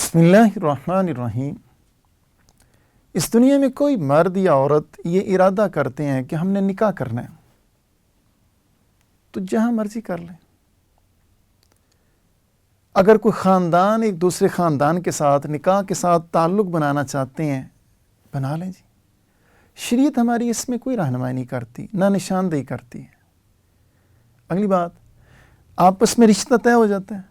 बिस्मिल्लाहिर्रहमानिर्रहीम। इस दुनिया में कोई मर्द या औरत ये इरादा करते हैं कि हमने निकाह करना है तो जहाँ मर्जी कर लें। अगर कोई ख़ानदान एक दूसरे ख़ानदान के साथ निकाह के साथ ताल्लुक़ बनाना चाहते हैं, बना लें जी। शरीयत हमारी इसमें कोई रहनुमाई नहीं करती, ना निशानदेही करती है। अगली बात, आपस में रिश्ता तय हो जाता है,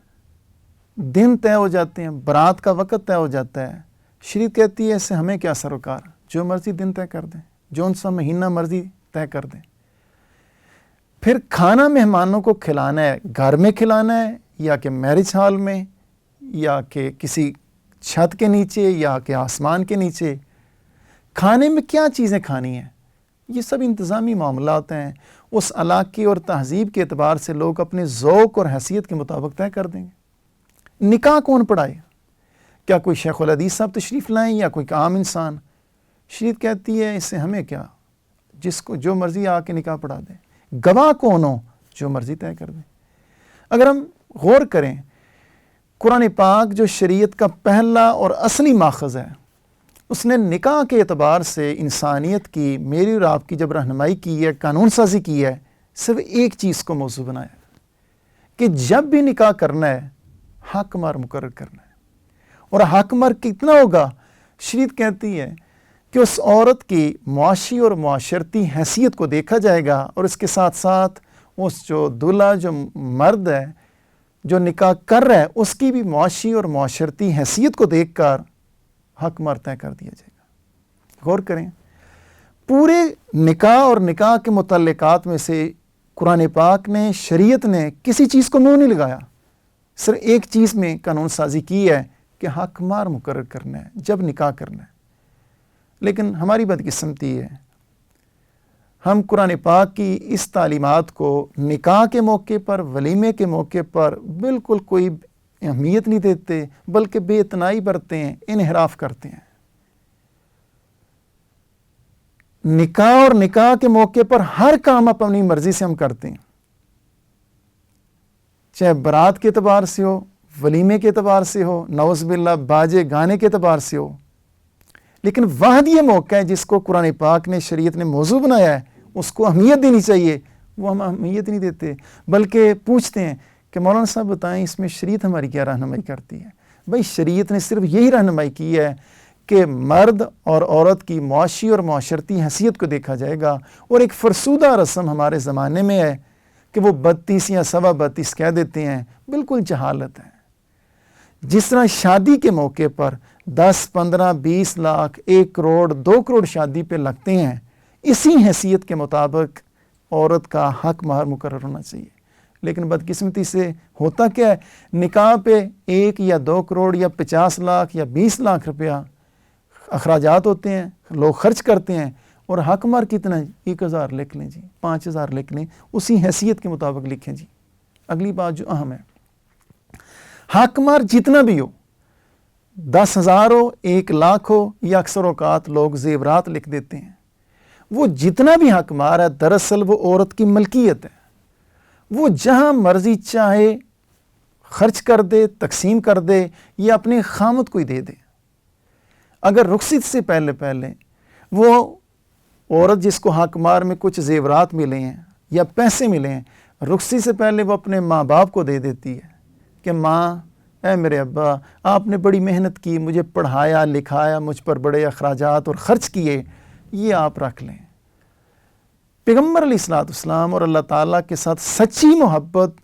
दिन तय हो जाते हैं, बारात का वक़्त तय हो जाता है। शरीयत कहती है इससे हमें क्या सरोकार, जो मर्ज़ी दिन तय कर दें, जो सा महीना मर्ज़ी तय कर दें। फिर खाना मेहमानों को खिलाना है, घर में खिलाना है या कि मैरिज हॉल में या कि किसी छत के नीचे या कि आसमान के नीचे। खाने में क्या चीज़ें खानी हैं, ये सब इंतज़ामी मामलात हैं। उस इलाक़े और तहज़ीब के एतबार से लोग अपने ज़ौक़ और हैसियत के मुताबिक तय कर देंगे। निकाह कौन पढ़ाए? क्या कोई शेखुल हदीस साहब तशरीफ़ लाएँ या कोई आम इंसान? शरीयत कहती है इससे हमें क्या, जिसको जो मर्ज़ी आके निकाह पढ़ा दे। गवाह कौन हो, जो मर्ज़ी तय कर दे। अगर हम गौर करें, कुरान पाक जो शरीयत का पहला और असली माखज़ है, उसने निकाह के एतबार से इंसानियत की, मेरी और आपकी जब रहनुमाई की है, कानून साज़ी की है, सिर्फ एक चीज़ को मौजू बनाया कि जब भी निकाह करना है हक मार मुकर्रर करना है। और हक मार कितना होगा? शरीयत कहती है कि उस औरत की मुआशी और मुआशरती हैसियत को देखा जाएगा और इसके साथ साथ उस जो दूल्हा, जो मर्द है जो निकाह कर रहा है, उसकी भी मुआशी और मुआशरती हैसियत को देखकर हक मार तय कर दिया जाएगा। गौर करें, पूरे निकाह और निकाह के मुतल्लिकात में से कुरान पाक ने, शरीयत ने किसी चीज़ को मुँह नहीं लगाया। सिर्फ एक चीज़ में कानून साज़ी की है कि हक मार मुकर्रर करना है जब निकाह करना है। लेकिन हमारी बदकिस्मती है, हम कुरान पाक की इस तालीमात को निकाह के मौके पर, वलीमे के मौके पर बिल्कुल कोई अहमियत नहीं देते, बल्कि बेइतनाई बरतते हैं, इन्हिराफ करते हैं। निकाह और निकाह के मौके पर हर काम अपनी मर्जी से हम करते हैं, चाहे बारात के एतबार से हो, वलीमे के एतबार से हो, नौज़ बिल्लाह बाजे गाने के एतबार से हो। लेकिन वाहद ये मौका है जिसको कुरान पाक ने, शरीयत ने मौजू बनाया है, उसको अहमियत देनी चाहिए। वो हम अहमियत नहीं देते, बल्कि पूछते हैं कि मौलाना साहब बताएं इसमें शरीयत हमारी क्या रहनुमाई करती है। भाई, शरीयत ने सिर्फ यही रहनुमाई की है कि मर्द और औरत की मुआशी और मुआशरती हैसियत को देखा जाएगा। और एक फरसूदा रस्म हमारे ज़माने में है कि वो 32 या 32.25 कह देते हैं, बिल्कुल जहालत है। जिस तरह शादी के मौके पर 10, 15, 20 लाख, 1 करोड़, 2 करोड़ शादी पे लगते हैं, इसी हैसियत के मुताबिक औरत का हक महर मुकर्रर होना चाहिए। लेकिन बदकिस्मती से होता क्या है, निकाह पे 1 या 2 करोड़ या 50 लाख या 20 लाख रुपया अखराजात होते हैं, लोग खर्च करते हैं, और हक महर कितना है? 1000 लिख लें जी, 5000 लिख लें, उसी हैसियत के मुताबिक लिखें जी। अगली बात जो अहम है, हक महर जितना भी हो, 10,000 हो, 1 लाख हो, या अक्सर औकात लोग जेवरात लिख देते हैं। वो जितना भी हक महर है, दरअसल वो औरत की मलकियत है। वो जहाँ मर्जी चाहे खर्च कर दे, तकसीम कर दे, या अपने खामद को ही दे दे। अगर रुखसत से पहले पहले वो औरत जिसको हक महर में कुछ जेवरात मिले हैं या पैसे मिले हैं, रुखसत से पहले वो अपने माँ बाप को दे देती है कि माँ, ऐ मेरे अब्बा, आपने बड़ी मेहनत की, मुझे पढ़ाया लिखाया, मुझ पर बड़े अखराजात और ख़र्च किए, ये आप रख लें। पैगम्बर अलैहिस्सलाम और अल्लाह ताला के साथ सच्ची मोहब्बत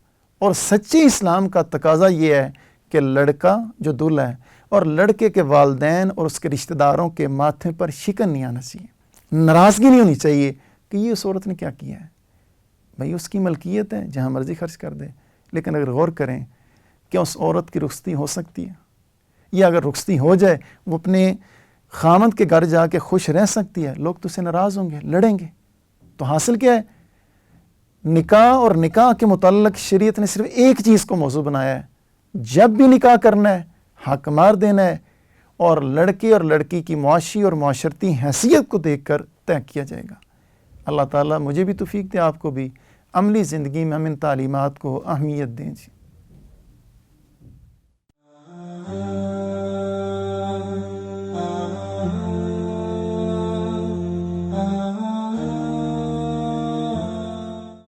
और सच्चे इस्लाम का तकाजा ये है कि लड़का जो दूल्हा है और लड़के के वालिदैन और उसके रिश्तेदारों के माथे पर शिकन नहीं आना चाहिए, नाराज़गी नहीं होनी चाहिए कि ये उस औरत ने क्या किया है। भाई, उसकी मलकियत है, जहाँ मर्ज़ी खर्च कर दे। लेकिन अगर गौर करें, क्या उस औरत की रुखसती हो सकती है? या अगर रुखसती हो जाए, वो अपने खामद के घर जाके खुश रह सकती है? लोग तो उससे नाराज़ होंगे, लड़ेंगे। तो हासिल क्या है? निकाह और निकाह के मुतल्लिक़ शरीयत ने सिर्फ एक चीज़ को मौजू बनाया है, जब भी निकाह करना है हक महर देना है, और लड़के और लड़की की मुआशी और मुआशरती हैसियत को देखकर तय किया जाएगा। अल्लाह ताला मुझे भी तौफीक दे, आपको भी, अमली ज़िंदगी में हम इन तालीमात को अहमियत दें जी।